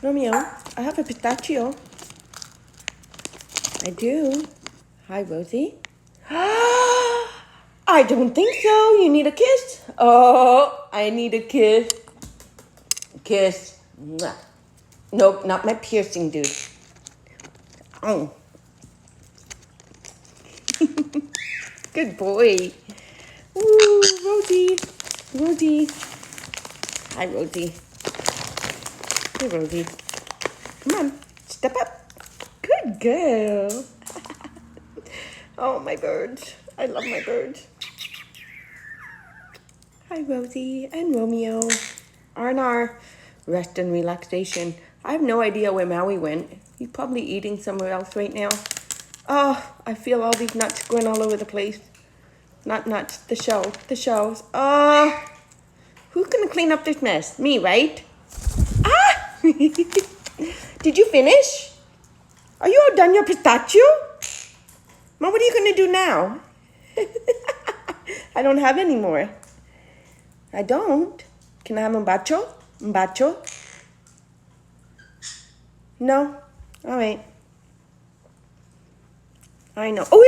Romeo, I have a pistachio. I do. Hi, Rosie. I don't think so. You need a kiss? Oh, I need a kiss. Kiss. Mwah. Nope, not my piercing, dude. Oh. Good boy. Ooh, Rosie. Rosie. Hi, Rosie. Hey, Rosie. Come on, step up. Good girl. Oh, my birds. I love my birds. Hi, Rosie and Romeo. R&R, rest and relaxation. I have no idea where Maui went. He's probably eating somewhere else right now. Oh, I feel all these nuts going all over the place. Not nuts, the shells. Oh, who's gonna clean up this mess? Me, right? Ah! Did you finish? Are you all done your pistachio? Mom, what are you gonna do now? I don't have any more. I don't. Can I have un bacho? Un bacho? No? All right. I know. Oh,